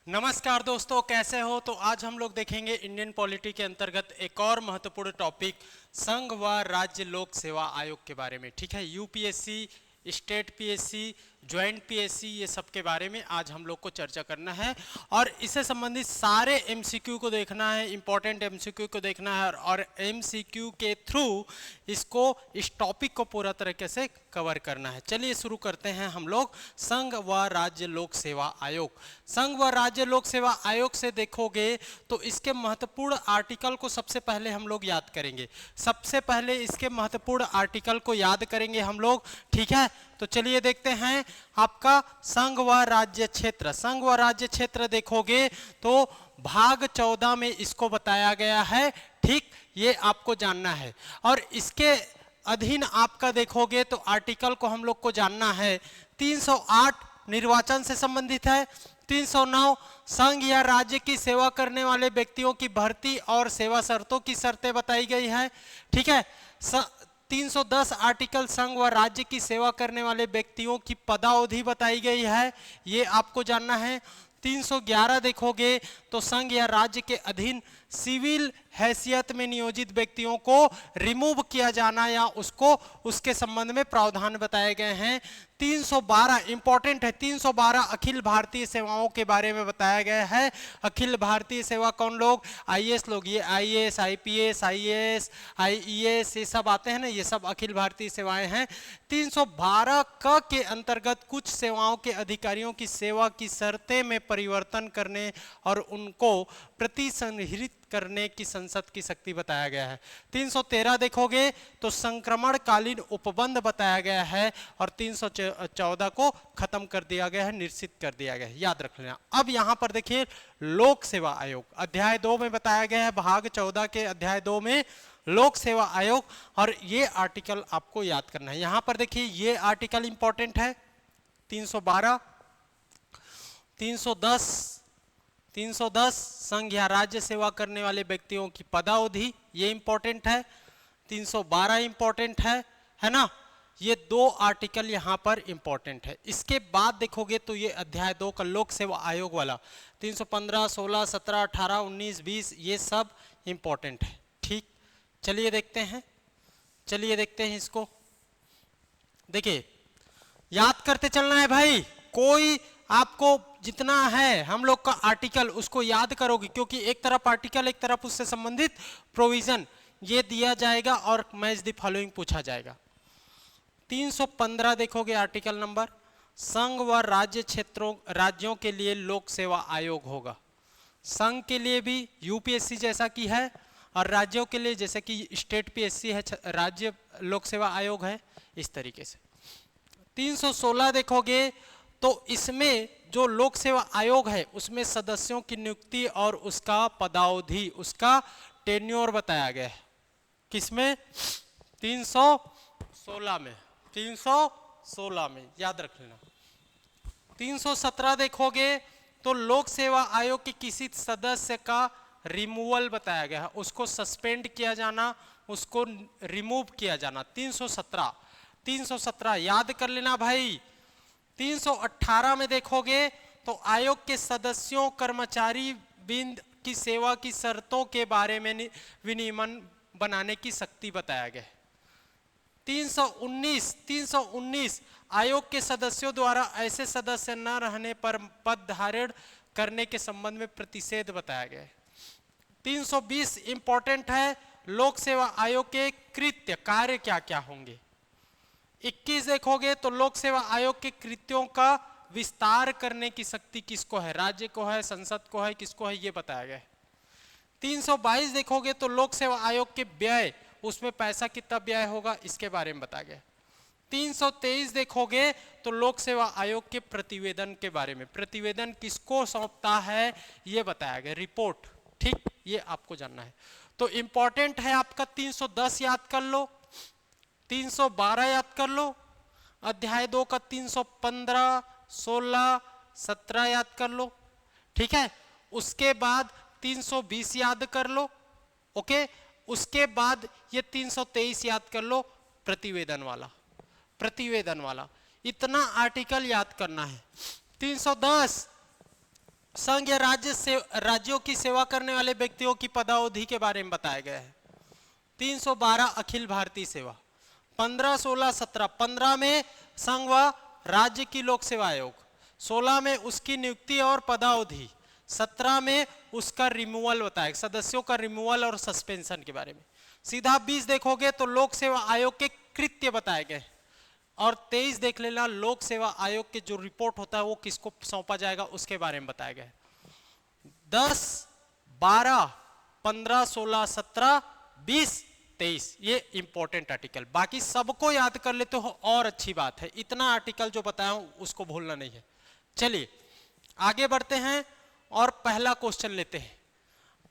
नमस्कार दोस्तों, कैसे हो। तो आज हम लोग देखेंगे इंडियन पॉलिटी के अंतर्गत एक और महत्वपूर्ण टॉपिक संघ व राज्य लोक सेवा आयोग के बारे में। ठीक है, UPSC, state PSC, joint PSC, ये सब के बारे में आज हम लोग को चर्चा करना है और इससे संबंधित सारे एमसीक्यू को देखना है, इंपॉर्टेंट एमसीक्यू को देखना है और एमसीक्यू के थ्रू इसको, इस टॉपिक को पूरा तरीके से कवर करना है। चलिए शुरू करते हैं हम लोग संघ व राज्य लोक सेवा आयोग। संघ व राज्य लोक सेवा आयोग से देखोगे तो इसके महत्वपूर्ण आर्टिकल को सबसे पहले हम लोग याद करेंगे। सबसे पहले इसके महत्वपूर्ण आर्टिकल को याद करेंगे हम लोग। ठीक है, तो चलिए देखते हैं आपका संघ व राज्य क्षेत्र। संघ व राज्य क्षेत्र देखोगे तो भाग 14 में इसको बताया गया है। ठीक, ये आपको जानना है और इसके अधीन आपका देखोगे तो आर्टिकल को हम लोग को जानना है। 308 निर्वाचन से संबंधित है। 309 संघ या राज्य की सेवा करने वाले व्यक्तियों की भर्ती और सेवा शर्तों की शर्तें बताई गई है। ठीक है, 310 आर्टिकल संघ व राज्य की सेवा करने वाले व्यक्तियों की पदावधि बताई गई है, ये आपको जानना है। 311 देखोगे तो संघ या राज्य के अधीन सिविल हैसियत में नियोजित व्यक्तियों को रिमूव किया जाना या उसको, उसके संबंध में प्रावधान बताए गए हैं। 312 इंपॉर्टेंट है, 312 अखिल भारतीय सेवाओं के बारे में बताया गया है। अखिल भारतीय सेवा कौन लोग? आईएएस लोग, ये आईएएस, आईपीएस, आईएएस, आईईएस, ये सब आते हैं ना, ये सब अखिल भारतीय सेवाएं हैं। 312 क के अंतर्गत कुछ सेवाओं के अधिकारियों की सेवा की शर्तें में परिवर्तन करने और उनको प्रतिसंहृत करने की संसद की शक्ति बताया गया है। 313 देखोगे तो संक्रमणकालीन उपबंध बताया गया है और 314 को खत्म कर दिया गया है, निश्चित कर दिया गया है, याद रख लेना। अब यहां पर देखिए लोक सेवा आयोग अध्याय 2 में बताया गया है, भाग 14 के अध्याय 2 में लोक सेवा आयोग, और ये आर्टिकल आपको याद करना है। यहां पर देखिए ये आर्टिकल इंपॉर्टेंट है। 312, 310 संघ या राज्य सेवा करने वाले व्यक्तियों की पदावधि, ये इंपॉर्टेंट है। 312 इंपॉर्टेंट है ना। ये दो आर्टिकल यहां पर इंपॉर्टेंट है। इसके बाद देखोगे तो ये अध्याय 2 का लोक सेवा आयोग वाला 315, 16, 17, 18, 19, 20, ये सब इंपॉर्टेंट है। ठीक, चलिए देखते हैं इसको। देखिए याद करते चलना है भाई, कोई आपको जितना है हम लोग का आर्टिकल उसको याद करोगे, क्योंकि एक तरफ आर्टिकल एक तरफ उससे संबंधित प्रोविजन ये दिया जाएगा और मैच द फॉलोइंग पूछा जाएगा। 315 देखोगे आर्टिकल नंबर, संघ व राज्य क्षेत्रों, राज्यों के लिए लोक सेवा आयोग होगा। संघ के लिए भी यूपीएससी जैसा की है और राज्यों के लिए जैसे कि स्टेट पीएससी है, राज्य लोक सेवा आयोग है, इस तरीके से। 316 देखोगे तो इसमें जो लोक सेवा आयोग है उसमें सदस्यों की नियुक्ति और उसका पदावधि, उसका टेन्योर बताया गया है। किसमें? 316 में, 316 में, याद रख लेना। 317 देखोगे तो लोक सेवा आयोग के किसी सदस्य का रिमूवल बताया गया है, उसको सस्पेंड किया जाना, उसको रिमूव किया जाना। 317 याद कर लेना भाई। 318 में देखोगे तो आयोग के सदस्यों, कर्मचारी बिंद की सेवा की शर्तों के बारे में विनियमन बनाने की शक्ति बताया गया है। 319 आयोग के सदस्यों द्वारा ऐसे सदस्य न रहने पर पद धारण करने के संबंध में प्रतिषेध बताया गया है। 320 इंपॉर्टेंट है, लोक सेवा आयोग के कृत्य कार्य क्या क्या होंगे। 21 देखोगे तो लोक सेवा आयोग के कृत्यों का विस्तार करने की शक्ति किसको है, राज्य को है, संसद को है, किसको है, ये बताया गया है। 322 देखोगे तो लोक सेवा आयोग के व्यय, उसमें पैसा कितना व्यय होगा, इसके बारे में बताया गया। 323 देखोगे तो लोक सेवा आयोग के प्रतिवेदन के बारे में, प्रतिवेदन किसको सौंपता है ये बताया गया, रिपोर्ट। ठीक, ये आपको जानना है। तो इंपॉर्टेंट है आपका 310 याद कर लो, 312 याद कर लो, अध्याय 2 का 315, 16, 17 याद कर लो। ठीक है, उसके बाद 320 याद कर लो। ओके, उसके बाद ये 323 याद कर लो, प्रतिवेदन वाला। इतना आर्टिकल याद करना है। 310 संघ या राज्यों की सेवा करने वाले व्यक्तियों की पदावधि के बारे में बताया गया है। 312 अखिल भारतीय सेवा, 15, 16, 17, 15 में संघ व राज्य की लोक सेवा आयोग, 16 में उसकी नियुक्ति और पदावधि, 17 में उसका रिमूवल बताया, सदस्यों का रिमूवल और सस्पेंशन के बारे में। सीधा 20 देखोगे तो लोक सेवा आयोग के कृत्य बताए गए, और 23 देख लेना लोक सेवा आयोग के जो रिपोर्ट होता है वो किसको सौंपा जाएगा उसके बारे में बताया गया है। 10, 12, 15, 16, 17, 20, 23 ये इंपॉर्टेंट आर्टिकल, बाकी सबको याद कर लेते हो और अच्छी बात है, इतना आर्टिकल जो बताया हूं उसको भूलना नहीं है। चलिए आगे बढ़ते हैं और पहला क्वेश्चन लेते हैं।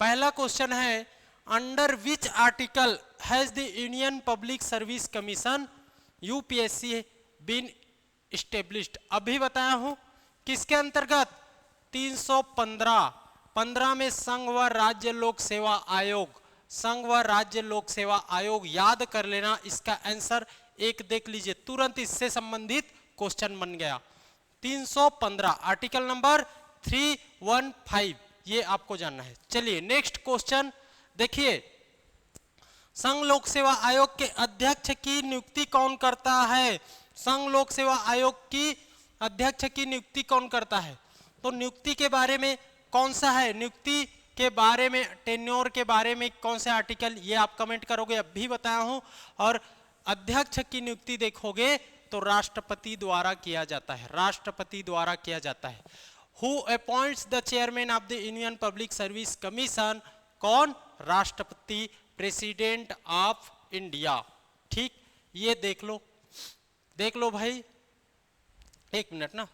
पहला क्वेश्चन है, under which article has the union public service commission UPSC been established. अभी बताया हूं किसके अंतर्गत, 315, 15 में संघ व राज्य लोक सेवा आयोग, संघ व राज्य लोक सेवा आयोग याद कर लेना। इसका आंसर एक देख लीजिए, तुरंत इससे संबंधित क्वेश्चन बन गया। 315 आर्टिकल नंबर 315 ये आपको जानना है। चलिए नेक्स्ट क्वेश्चन देखिए, संघ लोक सेवा आयोग के अध्यक्ष की नियुक्ति कौन करता है? संघ लोक सेवा आयोग की अध्यक्ष की नियुक्ति कौन करता है? तो नियुक्ति के बारे में कौन सा है, नियुक्ति के बारे में, टेन्योर के बारे में कौन सा आर्टिकल, ये आप कमेंट करोगे, अभी बताया हूं। और अध्यक्ष की नियुक्ति देखोगे तो राष्ट्रपति द्वारा किया जाता है, राष्ट्रपति द्वारा किया जाता है। Who appoints the chairman of the union public service commission? कौन? राष्ट्रपति, प्रेसिडेंट ऑफ इंडिया। ठीक, ये देख लो भाई, एक मिनट ना।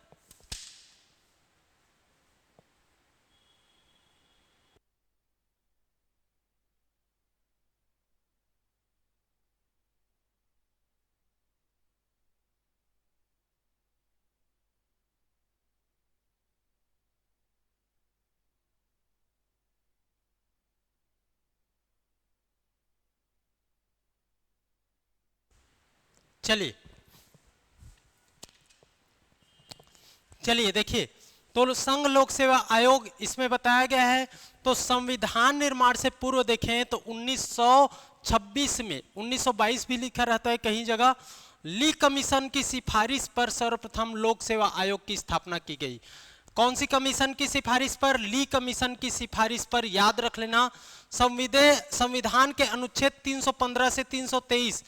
चलिए देखिए, तो संघ लोक सेवा आयोग इसमें बताया गया है। तो संविधान निर्माण से पूर्व देखें तो 1926 में, 1922 भी लिखा रहता है कहीं जगह, ली कमीशन की सिफारिश पर सर्वप्रथम लोक सेवा आयोग की स्थापना की गई। कौन सी कमीशन की सिफारिश पर? ली कमीशन की सिफारिश पर। याद रख लेना, संविधान के अनुच्छेद 315 से 323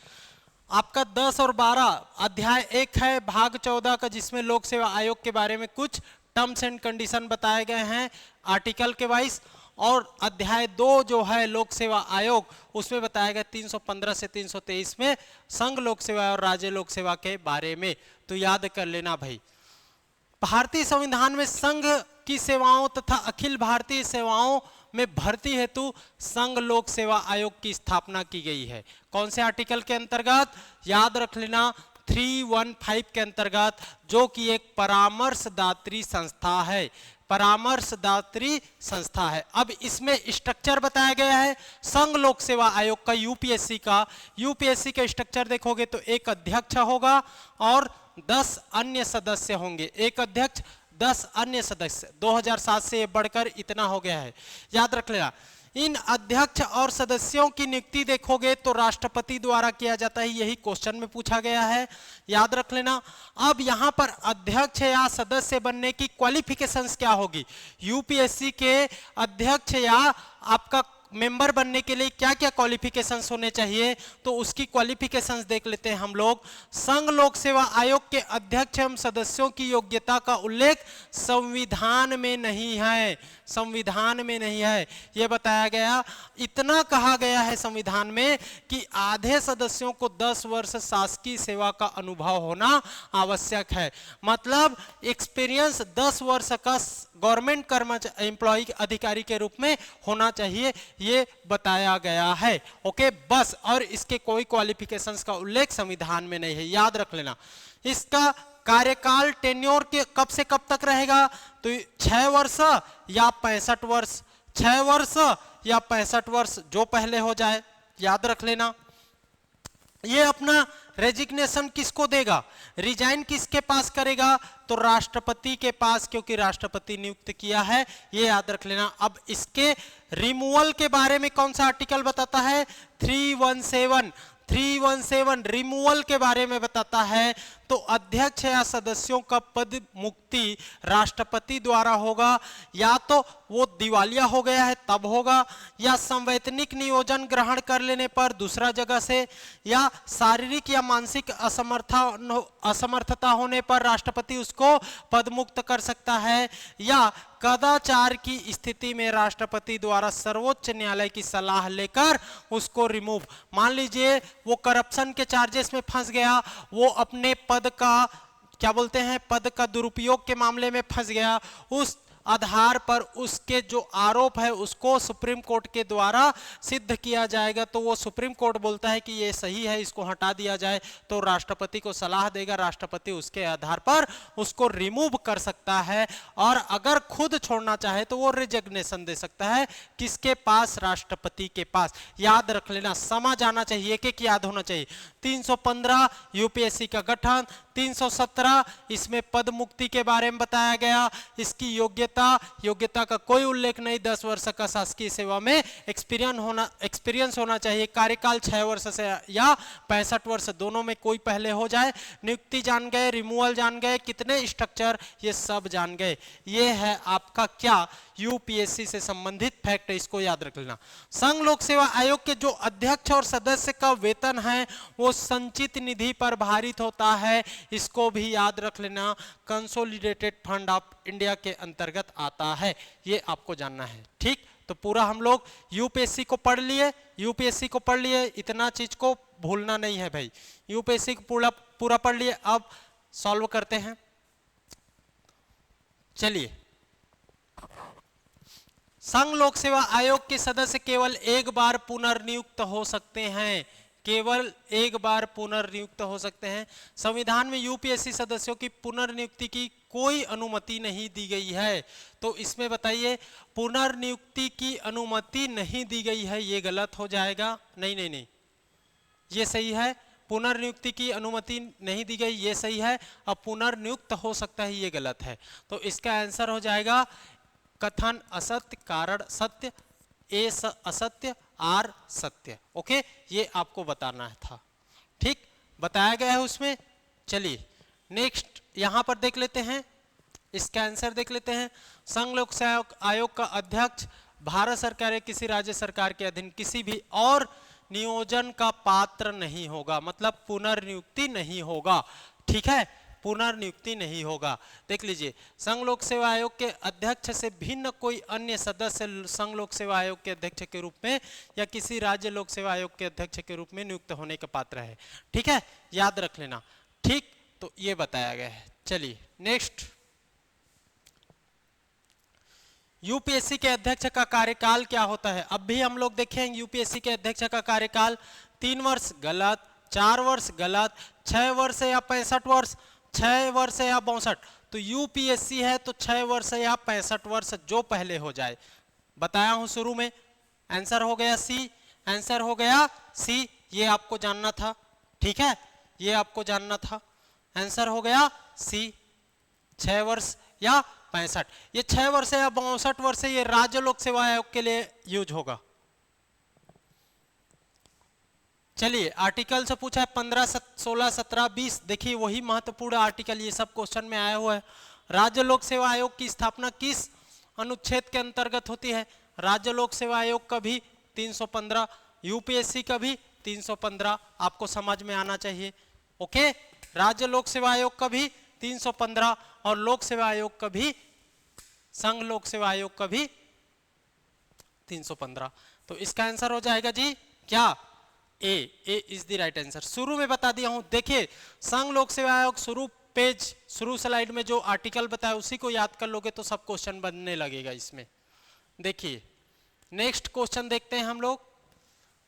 आपका 10 और 12 अध्याय 1 है, भाग 14 का, जिसमें लोक सेवा आयोग के बारे में कुछ टर्म्स एंड कंडीशन बताए गए हैं आर्टिकल के वाइज। और अध्याय 2 जो है लोक सेवा आयोग, उसमें बताया गया 315 से 323 में संघ लोक सेवा और राज्य लोक सेवा के बारे में। तो याद कर लेना भाई, भारतीय संविधान में संघ की सेवाओं तथा अखिल भारतीय सेवाओं में भर्ती हेतु संघ लोक सेवा आयोग की स्थापना की गई है। कौन से आर्टिकल के अंतर्गत? याद रख लेना, 315 के अंतर्गत, जो कि एक परामर्शदात्री संस्था है, परामर्शदात्री संस्था है। अब इसमें स्ट्रक्चर बताया गया है संघ लोक सेवा आयोग का, यूपीएससी का। यूपीएससी का स्ट्रक्चर देखोगे तो एक अध्यक्ष होगा और 10 अन्य सदस्य होंगे। एक अध्यक्ष, 10 अन्य सदस्य। 2007 से बढ़कर इतना हो गया है, याद रख लेना। इन अध्यक्ष और सदस्यों की नियुक्ति देखोगे तो राष्ट्रपति द्वारा किया जाता है, यही क्वेश्चन में पूछा गया है, याद रख लेना। अब यहां पर अध्यक्ष या सदस्य बनने की क्वालिफिकेशंस क्या होगी? यूपीएससी के अध्यक्ष या आपका मेंबर बनने के लिए क्या क्या क्वालिफिकेशंस होने चाहिए, तो उसकी क्वालिफिकेशंस देख लेते हैं हम लोग। संघ लोक सेवा आयोग के अध्यक्ष एवं सदस्यों की योग्यता का उल्लेख संविधान में नहीं है, संविधान में नहीं है, यह बताया गया। इतना कहा गया है संविधान में कि आधे सदस्यों को 10 वर्ष शासकीय सेवा का अनुभव होना आवश्यक है, मतलब एक्सपीरियंस 10 वर्ष का गवर्नमेंट कर्मचारी एम्प्लॉय अधिकारी के रूप में होना चाहिए, ये बताया गया है। ओके बस, और इसके कोई क्वालिफिकेशंस का उल्लेख संविधान में नहीं है, याद रख लेना। इसका कार्यकाल टेन्योर के कब से कब तक रहेगा? तो 6 वर्ष या 65 वर्ष, 6 वर्ष या 65 वर्ष, जो पहले हो जाए, याद रख लेना। ये अपना रेजिग्नेशन किसको देगा, रिजाइन किसके पास करेगा, तो राष्ट्रपति के पास, क्योंकि राष्ट्रपति नियुक्त किया है, ये याद रख लेना। अब इसके रिमूवल के बारे में कौन सा आर्टिकल बताता है, 317 रिमूवल के बारे में बताता है। तो अध्यक्ष या सदस्यों का पद मुक्ति राष्ट्रपति द्वारा होगा, या तो वो दिवालिया हो गया है तब होगा, या संवैतनिक नियोजन ग्रहण कर लेने पर दूसरा जगह से, या शारीरिक या मानसिक असमर्थता होने पर राष्ट्रपति उसको पद मुक्त कर सकता है, या कदाचार की स्थिति में राष्ट्रपति द्वारा सर्वोच्च न्यायालय की सलाह लेकर उसको रिमूव। मान लीजिए वो करप्शन के चार्जेस में फंस गया, वो अपने पद का क्या बोलते हैं, पद का दुरुपयोग के मामले में फंस गया, उस आधार पर उसके जो आरोप है उसको सुप्रीम कोर्ट के द्वारा सिद्ध किया जाएगा, तो वो सुप्रीम कोर्ट बोलता है कि ये सही है, इसको हटा दिया जाए, तो राष्ट्रपति को सलाह देगा, राष्ट्रपति उसके आधार पर उसको रिमूव कर सकता है। और अगर खुद छोड़ना चाहे तो वो रिजिग्नेशन दे सकता है, किसके पास, राष्ट्रपति के पास। याद रख लेना, समझ आना चाहिए, एक याद होना चाहिए। 315 यूपीएससी का गठन, 317 इसमें पद मुक्ति के बारे में बताया गया, इसकी योग्यता का कोई उल्लेख नहीं, 10 वर्ष का शासकीय सेवा में एक्सपीरियंस होना चाहिए, कार्यकाल 6 वर्ष से या 65 वर्ष दोनों में कोई पहले हो जाए, नियुक्ति जान गए, रिमूवल जान गए, कितने स्ट्रक्चर ये सब जान गए। ये है आपका क्या, यूपीएससी से संबंधित फैक्ट, इसको याद रख लेना। संघ लोक सेवा आयोग के जो अध्यक्ष और सदस्य का वेतन है वो संचित निधि पर भारित होता है, इसको भी याद रख लेना, कंसोलिडेटेड फंड ऑफ इंडिया के अंतर्गत आता है, ये आपको जानना है। ठीक, तो पूरा हम लोग यूपीएससी को पढ़ लिए, इतना चीज को भूलना नहीं है भाई, यूपीएससी को पूरा पढ़ लिए। अब सॉल्व करते हैं, चलिए। संघ लोक सेवा आयोग के सदस्य केवल एक बार पुनर्नियुक्त हो सकते हैं, केवल एक बार पुनर्नियुक्त हो सकते हैं। संविधान में यूपीएससी सदस्यों की पुनर्नियुक्ति की कोई अनुमति नहीं दी गई है, तो इसमें बताइए पुनर्नियुक्ति की अनुमति नहीं दी गई है, ये गलत हो जाएगा। नहीं, ये सही है, पुनर्नियुक्ति की अनुमति नहीं दी गई, ये सही है। अब पुनर्नियुक्त हो सकता है, ये गलत है। तो इसका आंसर हो जाएगा कथन असत्य, कारण सत्य, ए असत्य, आर सत्य। ओके, ये आपको बताना था। ठीक, बताया गया है उसमें। चलिए नेक्स्ट यहां पर देख लेते हैं, इसका आंसर देख लेते हैं। संघ लोक सेवा आयोग का अध्यक्ष भारत सरकार या किसी राज्य सरकार के अधीन किसी भी और नियोजन का पात्र नहीं होगा, मतलब पुनर्नियुक्ति नहीं होगा। ठीक है, पुनर्नियुक्ति नहीं होगा। देख लीजिए, संघ लोक सेवा आयोग के अध्यक्ष से भिन्न कोई अन्य सदस्य संघ लोक सेवा आयोग के अध्यक्ष के रूप में या किसी राज्य लोक सेवा आयोग के अध्यक्ष के रूप में नियुक्त होने का पात्र है। ठीक है, याद रख लेना। ठीक, तो ये बताया गया है। चलिए नेक्स्ट, यूपीएससी के अध्यक्ष का कार्यकाल क्या होता है। अब भी हम लोग देखेंगे यूपीएससी के अध्यक्ष का कार्यकाल 3 वर्ष गलत, 4 वर्ष गलत, 6 वर्ष या 65 वर्ष, 6 वर्ष या 62। तो यूपीएससी है तो 6 वर्ष या 65 वर्ष जो पहले हो जाए। बताया हूं शुरू में, आंसर हो गया सी, आंसर हो गया सी, ये आपको जानना था। ठीक है, ये आपको जानना था, आंसर हो गया सी, 6 वर्ष या 65। ये 6 वर्ष या 62 वर्ष ये राज्य लोक सेवा आयोग के लिए यूज होगा। चलिए आर्टिकल से पूछा है 15, 16, 17, 20। देखिए वही महत्वपूर्ण आर्टिकल, ये सब क्वेश्चन में आया हुआ है। राज्य लोक सेवा आयोग की स्थापना किस अनुच्छेद के अंतर्गत होती है। राज्य लोक सेवा आयोग का भी 315, यूपीएससी का भी 315, आपको समझ में आना चाहिए। ओके, राज्य लोक सेवा आयोग का भी 315 और लोक सेवा आयोग का भी, संघ लोक सेवा आयोग का भी 315। तो इसका आंसर हो जाएगा जी क्या, ए इज द राइट आंसर। शुरू में बता दिया हूं, देखिए संघ लोक सेवा आयोग शुरू स्लाइड में जो आर्टिकल बताया उसी को याद कर लोगे तो सब क्वेश्चन बनने लगेगा इसमें। देखिए नेक्स्ट क्वेश्चन देखते हैं हम लोग।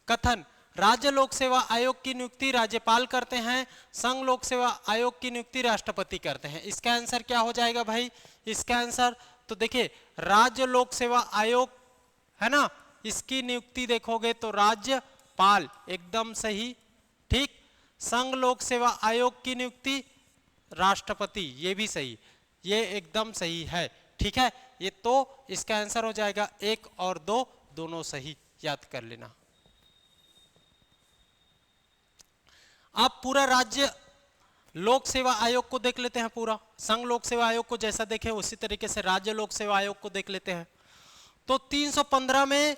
कथन, राज्य लोक सेवा आयोग की नियुक्ति राज्यपाल करते हैं, संघ लोक सेवा आयोग की नियुक्ति राष्ट्रपति करते हैं। इसका आंसर क्या हो जाएगा भाई, इसका आंसर तो देखिए राज्य लोक सेवा आयोग है ना, इसकी नियुक्ति देखोगे तो राज्यपाल, एकदम सही। ठीक, संघ लोक सेवा आयोग की नियुक्ति राष्ट्रपति, ये भी सही, ये एकदम सही है, ठीक है। ये तो इसका आंसर हो जाएगा 1 और 2 दोनों सही, याद कर लेना। आप पूरा राज्य लोक सेवा आयोग को देख लेते हैं, पूरा संघ लोक सेवा आयोग को जैसा देखे उसी तरीके से राज्य लोक सेवा आयोग को देख लेते हैं। तो 315 में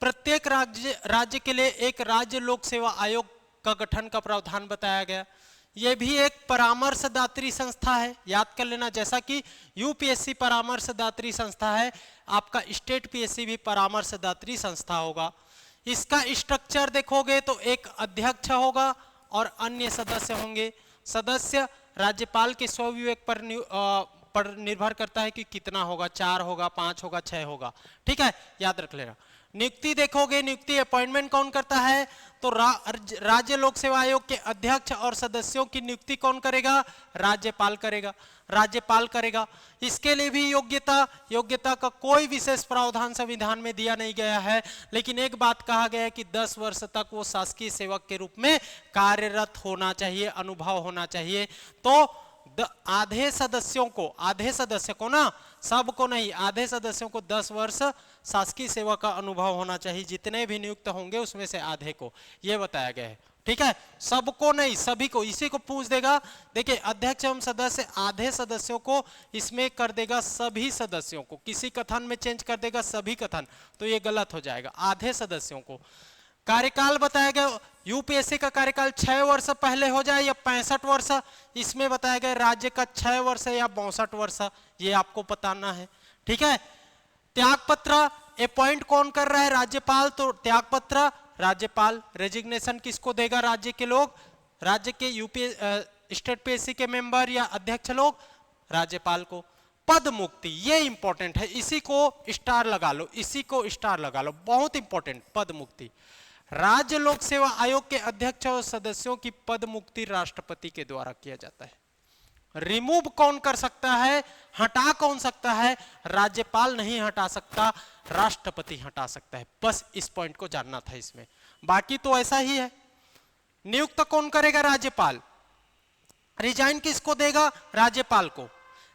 प्रत्येक राज्य के लिए एक राज्य लोक सेवा आयोग का गठन का प्रावधान बताया गया। यह भी एक परामर्शदात्री संस्था है, याद कर लेना। जैसा कि यूपीएससी परामर्शदात्री संस्था है, आपका स्टेट पीएससी भी परामर्शदात्री संस्था होगा। इसका स्ट्रक्चर देखोगे तो एक अध्यक्ष होगा और अन्य सदस्य होंगे। सदस्य राज्यपाल के स्वविवेक पर निर्भर करता है कि कितना होगा, 4 होगा, 5 होगा, 6 होगा, ठीक है, याद रख लेना। नियुक्ति देखोगे, नियुक्ति अपॉइंटमेंट कौन करता है, तो राज्य लोक सेवा आयोग के अध्यक्ष और सदस्यों की नियुक्ति कौन करेगा, राज्यपाल करेगा, राज्यपाल करेगा। इसके लिए भी योग्यता का कोई विशेष प्रावधान संविधान में दिया नहीं गया है, लेकिन एक बात कहा गया है कि 10 वर्ष तक वो शासकीय सेवक के रूप में कार्यरत होना चाहिए, अनुभव होना चाहिए। तो आधे सदस्यों को ना, सबको नहीं, आधे सदस्यों को 10 वर्ष शासकीय सेवा का अनुभव होना चाहिए। जितने भी नियुक्त होंगे उसमें से आधे को, यह बताया गया है, ठीक है। सबको नहीं, सभी को। इसी को पूछ देगा, देखिए अध्यक्ष एवं सदस्य, आधे सदस्यों को इसमें कर देगा सभी सदस्यों को, किसी कथन में चेंज कर देगा सभी कथन, तो ये गलत हो जाएगा। आधे सदस्यों को। कार्यकाल बताया गया, यूपीएससी का कार्यकाल 6 वर्ष पहले हो जाए या 65 वर्ष, इसमें बताया गया राज्य का 6 वर्ष या 62 वर्ष, ये आपको बताना है, ठीक है। त्यागपत्र अपॉइंट कौन कर रहा है, राज्यपाल। तो त्यागपत्र राज्यपाल, रेजिग्नेशन किसको देगा, राज्य के लोग, राज्य के स्टेट पीएससी के मेंबर या अध्यक्ष लोग, राज्यपाल को। पद मुक्ति, ये इंपॉर्टेंट है, इसी को स्टार लगा लो, इसी को स्टार लगा लो, बहुत इंपॉर्टेंट। पद मुक्ति, राज्य लोक सेवा आयोग के अध्यक्ष और सदस्यों की पद मुक्ति राष्ट्रपति के द्वारा किया जाता है। रिमूव कौन कर सकता है, हटा कौन सकता है, राज्यपाल नहीं हटा सकता, राष्ट्रपति हटा सकता है। बस इस पॉइंट को जानना था इसमें, बाकी तो ऐसा ही है। नियुक्त कौन करेगा, राज्यपाल। रिजाइन किसको देगा, राज्यपाल को।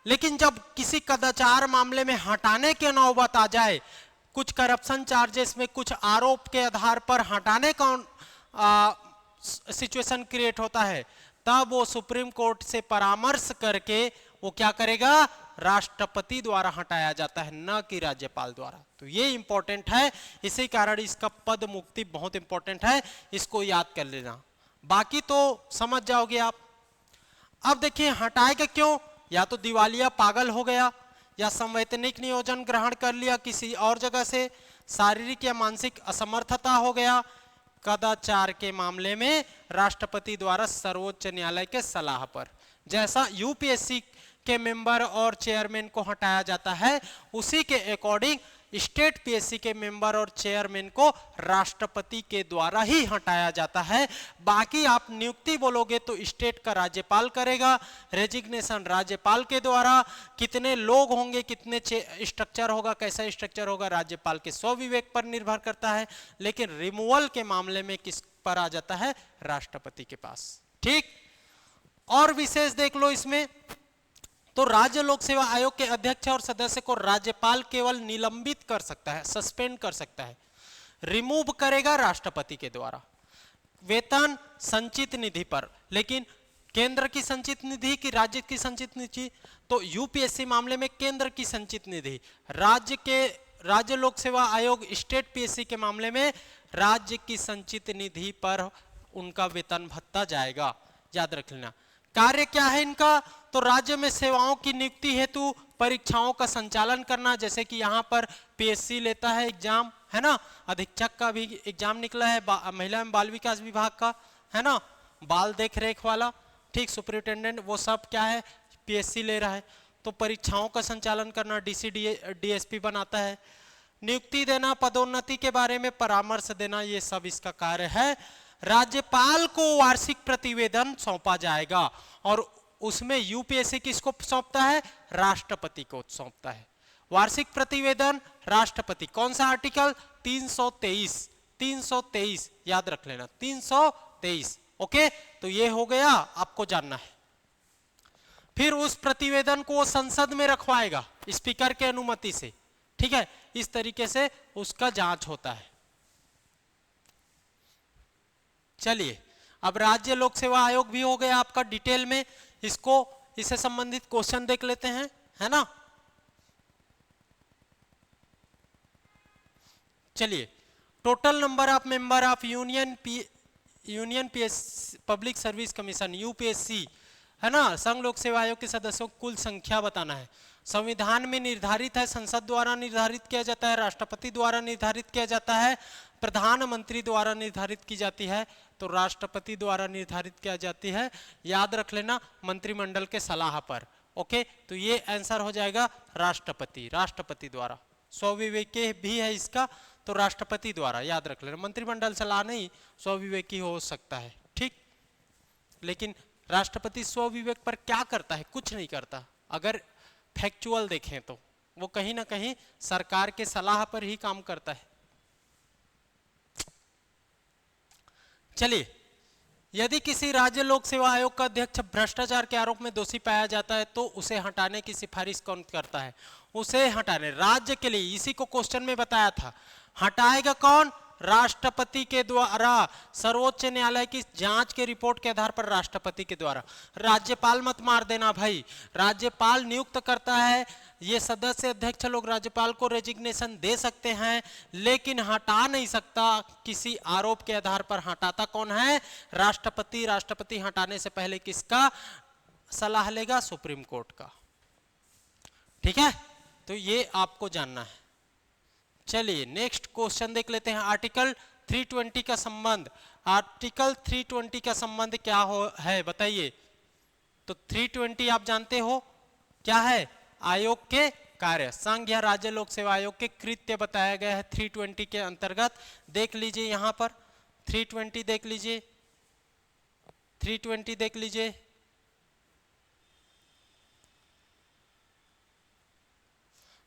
लेकिन जब किसी कदाचार मामले में हटाने की नौबत आ जाए, कुछ करप्शन चार्जेस में कुछ आरोप के आधार पर हटाने का सिचुएशन क्रिएट होता है, तब वो सुप्रीम कोर्ट से परामर्श करके वो क्या करेगा, राष्ट्रपति द्वारा हटाया जाता है, न कि राज्यपाल द्वारा। तो ये इंपॉर्टेंट है, इसी कारण इसका पद मुक्ति बहुत इंपॉर्टेंट है, इसको याद कर लेना, बाकी तो समझ जाओगे आप। अब देखिए हटाएगा क्यों, या तो दिवालिया पागल हो गया, या संवैतनिक नियोजन ग्रहण कर लिया किसी और जगह से, शारीरिक या मानसिक असमर्थता हो गया, कदाचार के मामले में राष्ट्रपति द्वारा सर्वोच्च न्यायालय के सलाह पर, जैसा यूपीएससी के मेंबर और चेयरमैन को हटाया जाता है, उसी के अकॉर्डिंग स्टेट पीएससी के मेंबर और चेयरमैन को राष्ट्रपति के द्वारा ही हटाया जाता है। बाकी आप नियुक्ति बोलोगे तो स्टेट का राज्यपाल करेगा, रेजिग्नेशन राज्यपाल के द्वारा, कितने लोग होंगे, कितने स्ट्रक्चर होगा, कैसा स्ट्रक्चर होगा, राज्यपाल के स्वविवेक पर निर्भर करता है। लेकिन रिमूवल के मामले में किस पर आ जाता है, राष्ट्रपति के पास, ठीक। और विशेष देख लो इसमें, तो राज्य लोक सेवा आयोग के अध्यक्ष और सदस्य को राज्यपाल केवल निलंबित कर सकता है, सस्पेंड कर सकता है, रिमूव करेगा राष्ट्रपति के द्वारा। वेतन संचित निधि पर, लेकिन केंद्र की संचित निधि कि राज्य की संचित निधि, तो यूपीएससी मामले में केंद्र की संचित निधि, राज्य लोक सेवा आयोग स्टेट पीएससी के मामले में राज्य की संचित निधि पर उनका वेतन भत्ता जाएगा, याद रख लेना। कार्य क्या है इनका, तो राज्य में सेवाओं की नियुक्ति हेतु परीक्षाओं का संचालन करना, जैसे कि यहाँ पर पीएससी लेता है एग्जाम, है ना, अधीक्षक का भी एग्जाम निकला है, महिला एवं बाल विकास विभाग का, है ना, बाल देख रेख वाला, ठीक, सुपरिटेंडेंट, वो सब क्या है, पीएससी ले रहा है। तो परीक्षाओं का संचालन करना डीसी डीएसपी बनाता है। नियुक्ति देना, पदोन्नति के बारे में परामर्श देना, ये सब इसका कार्य है। राज्यपाल को वार्षिक प्रतिवेदन सौंपा जाएगा और उसमें यूपीएससी किसको सौंपता है, राष्ट्रपति को सौंपता है। वार्षिक प्रतिवेदन राष्ट्रपति, कौन सा आर्टिकल, 323 याद रख लेना, 323 ओके, तो ये हो गया, आपको जानना है। फिर उस प्रतिवेदन को वो संसद में रखवाएगा स्पीकर के अनुमति से, ठीक है, इस तरीके से उसका जांच होता है। चलिए, अब राज्य लोक सेवा आयोग भी हो गया आपका डिटेल में, इससे संबंधित क्वेश्चन देख लेते हैं, है ना। चलिए, total number of member of union public service commission UPSC, है ना, संघ लोक सेवा आयोग के सदस्यों की कुल संख्या बताना है। संविधान में निर्धारित है, संसद द्वारा निर्धारित किया जाता है, राष्ट्रपति द्वारा निर्धारित किया जाता है, प्रधानमंत्री द्वारा निर्धारित की जाती है, तो राष्ट्रपति द्वारा निर्धारित किया जाती है। याद रख लेना, मंत्रिमंडल के सलाह पर। ओके, तो ये आंसर हो जाएगा राष्ट्रपति द्वारा। स्वविवेकी भी है इसका, तो राष्ट्रपति द्वारा, याद रख लेना, मंत्रिमंडल सलाह नहीं, स्वविवेकी हो सकता है, ठीक। लेकिन राष्ट्रपति स्वविवेक पर क्या करता है? कुछ नहीं करता। अगर फैक्चुअल देखें तो वो कहीं ना कहीं सरकार के सलाह पर ही काम करता है। चलिए, यदि किसी राज्य लोक सेवा आयोग का अध्यक्ष भ्रष्टाचार के आरोप में दोषी पाया जाता है तो उसे हटाने की सिफारिश कौन करता है? उसे हटाने, राज्य के लिए, इसी को क्वेश्चन में बताया था, हटाएगा कौन? राष्ट्रपति के द्वारा। सर्वोच्च न्यायालय की जांच के रिपोर्ट के आधार पर राष्ट्रपति के द्वारा। राज्यपाल मत मार देना भाई, राज्यपाल नियुक्त करता है। ये सदस्य अध्यक्ष लोग राज्यपाल को रेजिग्नेशन दे सकते हैं, लेकिन हटा नहीं सकता। किसी आरोप के आधार पर हटाता कौन है? राष्ट्रपति। राष्ट्रपति हटाने से पहले किसका सलाह लेगा? सुप्रीम कोर्ट का। ठीक है, तो ये आपको जानना है। चलिए, नेक्स्ट क्वेश्चन देख लेते हैं। आर्टिकल 320 का संबंध, आर्टिकल 320 का संबंध क्या है बताइए। तो 320 आप जानते हो क्या है? आयोग के कार्य, संघ या राज्य लोक सेवा आयोग के कृत्य बताया गया है 320 के अंतर्गत। देख लीजिए यहां पर 320 देख लीजिए, 320 देख लीजिए।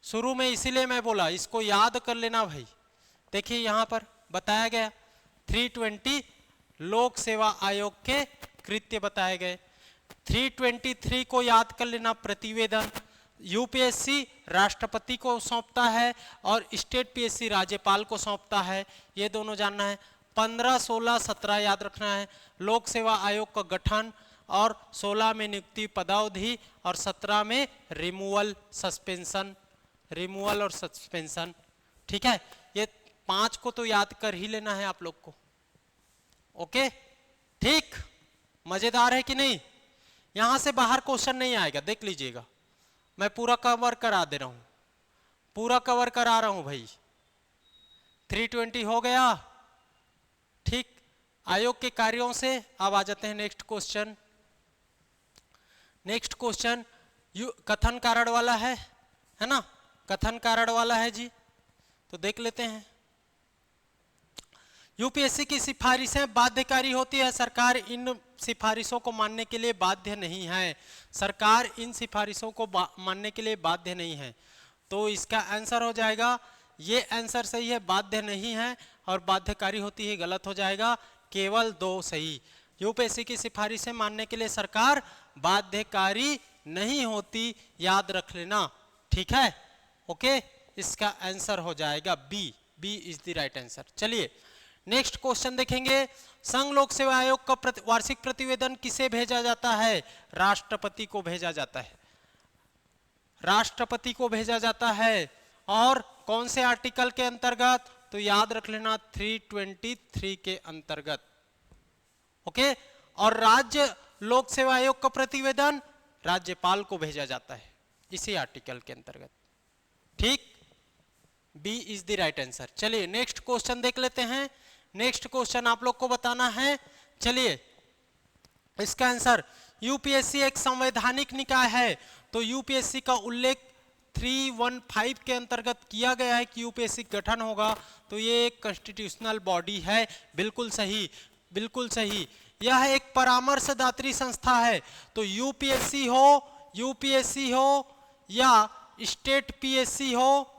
शुरू में इसीलिए मैं बोला इसको याद कर लेना भाई। देखिए यहां पर बताया गया 320 लोक सेवा आयोग के कृत्य बताए गए। 323 को याद कर लेना, प्रतिवेदन यूपीएससी राष्ट्रपति को सौंपता है और स्टेट पीएससी राज्यपाल को सौंपता है, ये दोनों जानना है। 15, 16, 17 याद रखना है। लोक सेवा आयोग का गठन, और 16 में नियुक्ति पदावधि, और 17 में रिमूवल सस्पेंशन, रिमूवल और सस्पेंशन। ठीक है, ये 5 को तो याद कर ही लेना है आप लोग को। ओके, ठीक, मजेदार है कि नहीं? यहां से बाहर क्वेश्चन नहीं आएगा, देख लीजिएगा। मैं पूरा कवर करा दे रहा हूं, पूरा कवर करा रहा हूं भाई। 320 हो गया, ठीक। आयोग के कार्यों से अब आ जाते हैं नेक्स्ट क्वेश्चन। नेक्स्ट क्वेश्चन कथन कारण वाला है ना? कथन कारण वाला है जी, तो देख लेते हैं। यूपीएससी की सिफारिशें बाध्यकारी होती है, सरकार इन सिफारिशों को मानने के लिए बाध्य नहीं है। सरकार इन सिफारिशों को मानने के लिए बाध्य नहीं है, तो इसका आंसर हो जाएगा, ये आंसर सही है, बाध्य नहीं है, और बाध्यकारी होती है गलत हो जाएगा। केवल 2 सही। यूपीएससी की सिफारिशें मानने के लिए सरकार बाध्यकारी नहीं होती, याद रख लेना। ठीक है, ओके, इसका आंसर हो जाएगा B. B is the right answer. चलिए नेक्स्ट क्वेश्चन देखेंगे। संघ लोक सेवा आयोग का वार्षिक प्रतिवेदन किसे भेजा जाता है? राष्ट्रपति को भेजा जाता है, राष्ट्रपति को भेजा जाता है। और कौन से आर्टिकल के अंतर्गत? तो याद रख लेना 323 के अंतर्गत। ओके, और राज्य लोक सेवा आयोग का प्रतिवेदन राज्यपाल को भेजा जाता है इसी आर्टिकल के अंतर्गत। ठीक, B is the right answer. चलिए नेक्स्ट क्वेश्चन देख लेते हैं। नेक्स्ट क्वेश्चन आप लोग को बताना है। चलिए इसका आंसर, यूपीएससी एक संवैधानिक निकाय है, तो यूपीएससी का उल्लेख 315 के अंतर्गत किया गया है कि यूपीएससी गठन होगा, तो ये एक कॉन्स्टिट्यूशनल बॉडी है। बिल्कुल सही, बिल्कुल सही। यह एक परामर्शदात्री संस्था है, तो यूपीएससी हो या स्टेट पीएससी हो,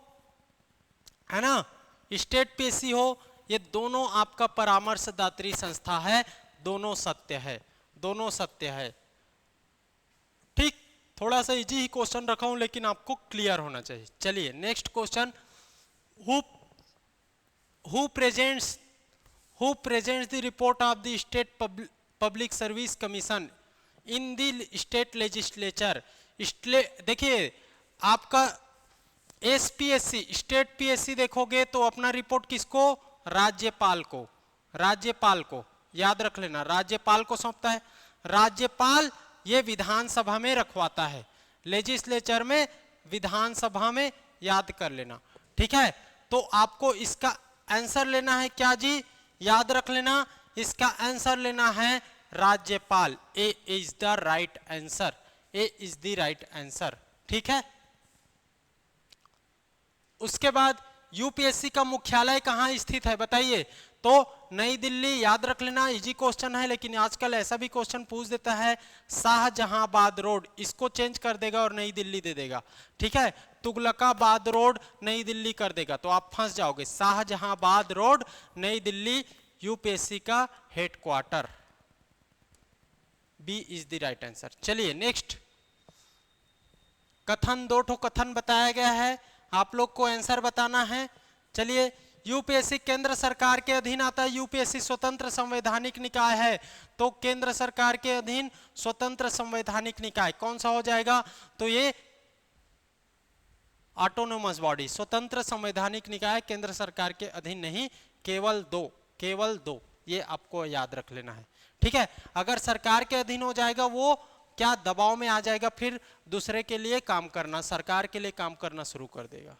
है ना, स्टेट पीएससी हो, ये दोनों आपका परामर्शदात्री संस्था है, दोनों सत्य है, दोनों सत्य है। ठीक, थोड़ा सा इजी ही क्वेश्चन रखा हूं लेकिन आपको क्लियर होना चाहिए। चलिए next question, who presents the report of the state public service commission in the state legislature. देखिए आपका एसपीएससी स्टेट पीएससी देखोगे तो अपना रिपोर्ट किसको, राज्यपाल को, राज्यपाल को याद रख लेना, राज्यपाल को सौंपता है। राज्यपाल ये विधानसभा में रखवाता है, लेजिस्लेचर में, विधानसभा में, याद कर लेना। ठीक है, तो आपको इसका आंसर लेना है क्या जी, याद रख लेना, इसका आंसर लेना है राज्यपाल। A is the right answer, A is the right answer. ठीक है, उसके बाद यूपीएससी का मुख्यालय कहां स्थित है बताइए, तो नई दिल्ली, याद रख लेना, इजी क्वेश्चन है लेकिन आजकल ऐसा भी क्वेश्चन पूछ देता है शाहजहांबाद रोड, इसको चेंज कर देगा और नई दिल्ली दे देगा। ठीक है, तुगलकाबाद रोड नई दिल्ली कर देगा तो आप फंस जाओगे। शाहजहांबाद रोड नई दिल्ली यूपीएससी का headquarter, B is the right answer. चलिए नेक्स्ट, कथन, दो ठो कथन बताया गया है, आप लोग को आंसर बताना है। चलिए, यूपीएससी केंद्र सरकार के अधीन आता है, यूपीएससी स्वतंत्र संवैधानिक निकाय है, तो केंद्र सरकार के अधीन स्वतंत्र संवैधानिक निकाय कौन सा हो जाएगा, तो ये ऑटोनोमस बॉडी, स्वतंत्र संवैधानिक निकाय, केंद्र सरकार के अधीन नहीं, केवल दो, केवल दो, ये आपको याद रख लेना है। ठीक है, अगर सरकार के अधीन हो जाएगा वो क्या दबाव में आ जाएगा, फिर दूसरे के लिए काम करना, सरकार के लिए काम करना शुरू कर देगा।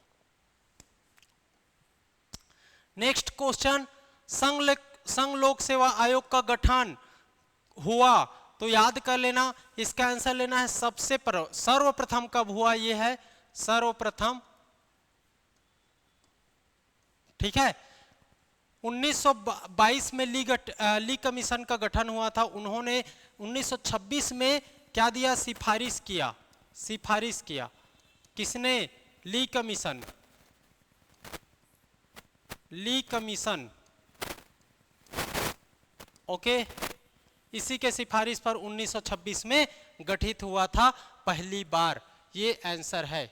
नेक्स्ट क्वेश्चन, संघ लोक सेवा आयोग का गठन हुआ, तो याद कर लेना, इसका आंसर लेना है सर्वप्रथम कब हुआ, ये है सर्वप्रथम। ठीक है, 1922 में ली कमीशन का गठन हुआ था, उन्होंने 1926 में क्या दिया, सिफारिश किया, सिफारिश किया, किसने, ली कमीशन, ली कमीशन। ओके, इसी के सिफारिश पर 1926 में गठित हुआ था पहली बार, ये आंसर है।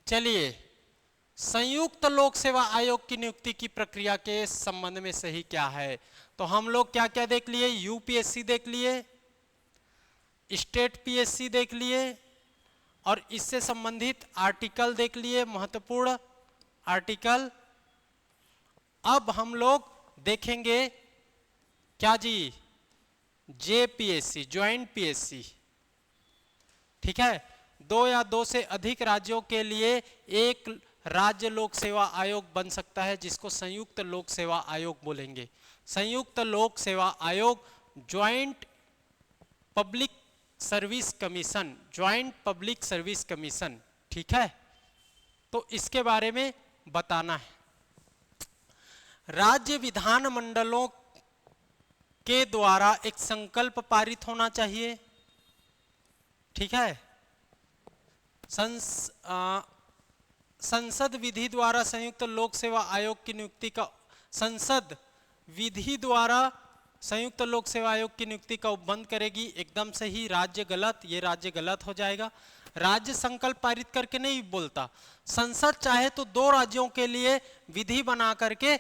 चलिए, संयुक्त लोक सेवा आयोग की नियुक्ति की प्रक्रिया के संबंध में सही क्या है, तो हम लोग क्या क्या देख लिए, यूपीएससी देख लिए, स्टेट पीएससी देख लिए और इससे संबंधित आर्टिकल देख लिए, महत्वपूर्ण आर्टिकल। अब हम लोग देखेंगे क्या जी, जेपीएससी, ज्वाइंट पीएससी। ठीक है, दो या दो से अधिक राज्यों के लिए एक राज्य लोक सेवा आयोग बन सकता है, जिसको संयुक्त लोक सेवा आयोग बोलेंगे। संयुक्त लोक सेवा आयोग, joint public service commission, joint public service commission. ठीक है, तो इसके बारे में बताना है। राज्य विधान मंडलों के द्वारा एक संकल्प पारित होना चाहिए। ठीक है, संसद विधि द्वारा संयुक्त लोक सेवा आयोग की नियुक्ति का, संसद विधि द्वारा संयुक्त लोक सेवा आयोग की नियुक्ति का उपबंध करेगी, एकदम सही। राज्य गलत, ये राज्य गलत हो जाएगा। राज्य संकल्प पारित करके नहीं बोलता, संसद चाहे तो दो राज्यों के लिए विधि बना करके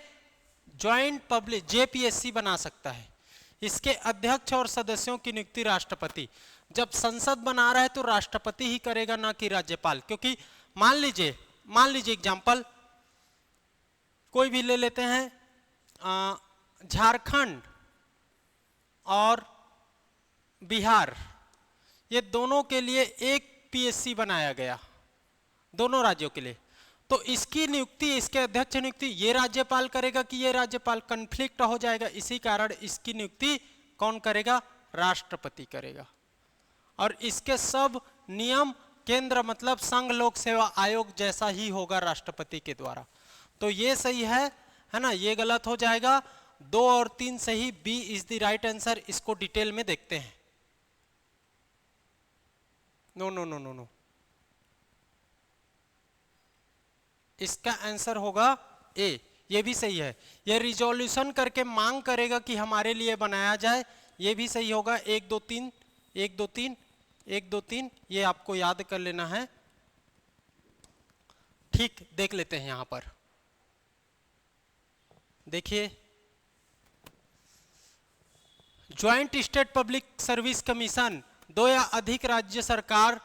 ज्वाइंट पब्लिक जेपीएससी बना सकता है। इसके अध्यक्ष और सदस्यों की नियुक्ति राष्ट्रपति, जब संसद बना रहा है तो राष्ट्रपति ही करेगा, ना कि राज्यपाल। क्योंकि मान लीजिए एग्जांपल कोई भी ले लेते हैं, झारखंड और बिहार, ये दोनों के लिए एक पीएससी बनाया गया, दोनों राज्यों के लिए, तो इसकी नियुक्ति, इसके अध्यक्ष नियुक्ति ये राज्यपाल करेगा कि ये राज्यपाल, कन्फ्लिक्ट हो जाएगा। इसी कारण इसकी नियुक्ति कौन करेगा, राष्ट्रपति करेगा। और इसके सब नियम केंद्र मतलब संघ लोक सेवा आयोग जैसा ही होगा, राष्ट्रपति के द्वारा। तो ये सही है ना, ये गलत हो जाएगा। 2 और 3 सही, B is the right answer. इसको डिटेल में देखते हैं। No no no no no, इसका आंसर होगा ए, ये भी सही है। ये रिजोल्यूशन करके मांग करेगा कि हमारे लिए बनाया जाए, ये भी सही होगा। 1 2 3 1 2 3 1 2 3 ये आपको याद कर लेना है। ठीक, देख लेते हैं यहां पर, देखिए joint state public service commission, 2 या अधिक राज्य सरकार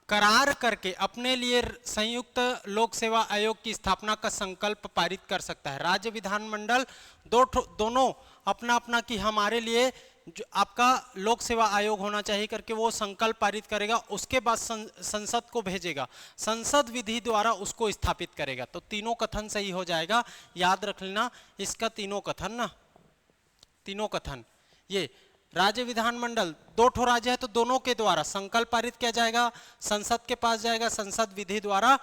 करार करके अपने लिए संयुक्त लोक सेवा आयोग की स्थापना का संकल्प पारित कर सकता है। राज्य विधानमंडल दोनों अपना अपना कि हमारे लिए जो आपका लोक सेवा आयोग होना चाहिए करके वो संकल्प पारित करेगा, उसके बाद संसद को भेजेगा, संसद विधि द्वारा उसको स्थापित करेगा। तो तीनों कथन सही हो जाएगा, याद रख लेना इसका तीनों कथन ना, तीनों कथन। ये राज्य विधानमंडल 2 ठो राज्य है तो दोनों के द्वारा संकल्प पारित किया जाएगा, संसद के पास जाएगा, संसद विधि द्वारा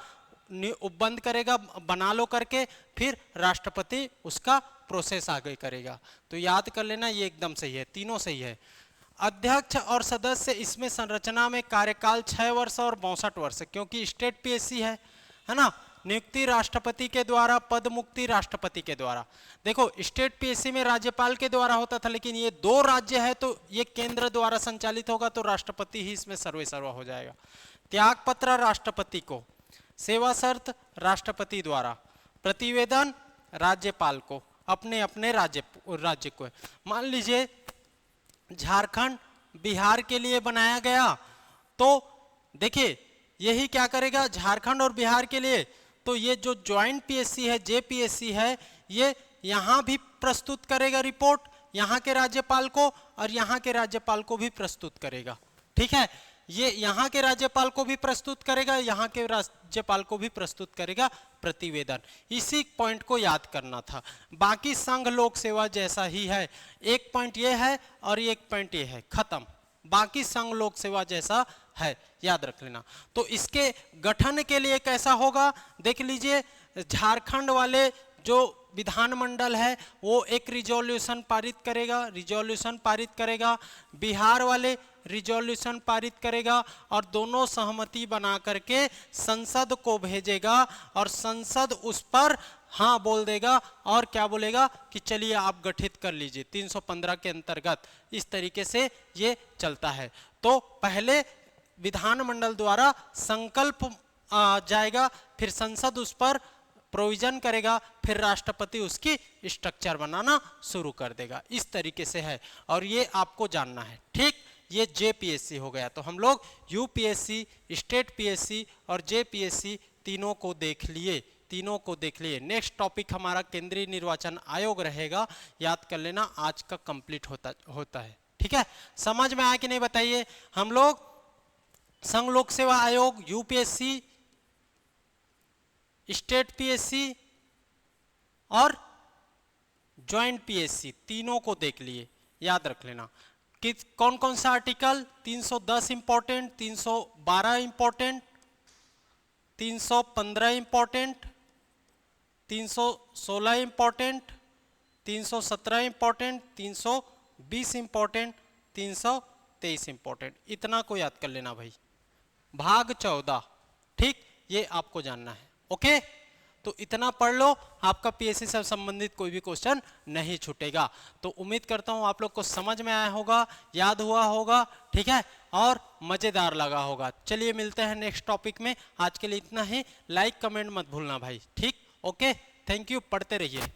उपबंध करेगा बना लो करके, फिर राष्ट्रपति उसका प्रोसेस आगे करेगा। तो याद कर लेना ये एकदम सही है, तीनों सही है। अध्यक्ष और सदस्य इसमें संरचना में कार्यकाल 6 वर्ष और 62 वर्ष, क्योंकि स्टेट पीएससी है ना। नियुक्ति राष्ट्रपति के द्वारा, पद मुक्ति राष्ट्रपति के द्वारा। देखो स्टेट पीएससी में राज्यपाल के द्वारा होता था, लेकिन ये 2 राज्य है तो ये केंद्र द्वारा संचालित होगा, तो राष्ट्रपति ही इसमें सर्वे सर्वा हो जाएगा। त्याग पत्र राष्ट्रपति को, सेवा शर्त राष्ट्रपति द्वारा, प्रतिवेदन राज्यपाल को, अपने अपने राज्य को। मान लीजिए झारखंड बिहार के लिए बनाया गया, तो देखिए यही क्या करेगा झारखंड और बिहार के लिए, तो ये जो ज्वाइंट पीएससी है, जेपीएससी है, ये यहां भी प्रस्तुत करेगा रिपोर्ट यहां के राज्यपाल को, और यहां के राज्यपाल को भी प्रस्तुत करेगा। ठीक है, ये यहाँ के राज्यपाल को भी प्रस्तुत करेगा, यहाँ के राज्यपाल को भी प्रस्तुत करेगा प्रतिवेदन। इसी पॉइंट को याद करना था। बाकी संघ लोक सेवा जैसा ही है, एक पॉइंट ये है और एक पॉइंट ये है, खत्म। बाकी संघ लोक सेवा जैसा है, याद रख लेना। तो इसके गठन के लिए कैसा होगा देख लीजिए। झारखंड वाले जो विधानमंडल है वो एक रिजोल्यूशन पारित करेगा, बिहार वाले रिजोल्यूशन पारित करेगा, और दोनों सहमति बना करके संसद को भेजेगा, और संसद उस पर हाँ बोल देगा, और क्या बोलेगा कि चलिए आप गठित कर लीजिए 315 के अंतर्गत। इस तरीके से ये चलता है। तो पहले विधानमंडल द्वारा संकल्प जाएगा, फिर संसद उस पर प्रोविजन करेगा, फिर राष्ट्रपति उसकी स्ट्रक्चर बनाना शुरू कर देगा। इस तरीके से है, और ये आपको जानना है। ठीक, ये जेपीएससी हो गया। तो हम लोग यूपीएससी, स्टेट पीएससी और जेपीएससी तीनों को देख लिए। नेक्स्ट टॉपिक हमारा केंद्रीय निर्वाचन आयोग रहेगा, याद कर लेना। आज का कंप्लीट होता है। ठीक है, समझ में आया कि नहीं बताइए। हम लोग संघ लोक सेवा आयोग, यूपीएससी, स्टेट पीएससी और ज्वाइंट पीएससी तीनों को देख लिए। याद रख लेना कि कौन कौन सा article, 310 important, 312 important, 315 important, 316 important, 317 important, 320 important, 323 important. इतना को याद कर लेना भाई। भाग 14, ठीक, ये आपको जानना है। ओके, तो इतना पढ़ लो, आपका पीएससी से संबंधित कोई भी क्वेश्चन नहीं छूटेगा। तो उम्मीद करता हूं आप लोग को समझ में आया होगा, याद हुआ होगा, ठीक है, और मजेदार लगा होगा। चलिए मिलते हैं नेक्स्ट टॉपिक में। आज के लिए इतना ही। लाइक कमेंट मत भूलना भाई। ठीक, ओके, थैंक यू, पढ़ते रहिए।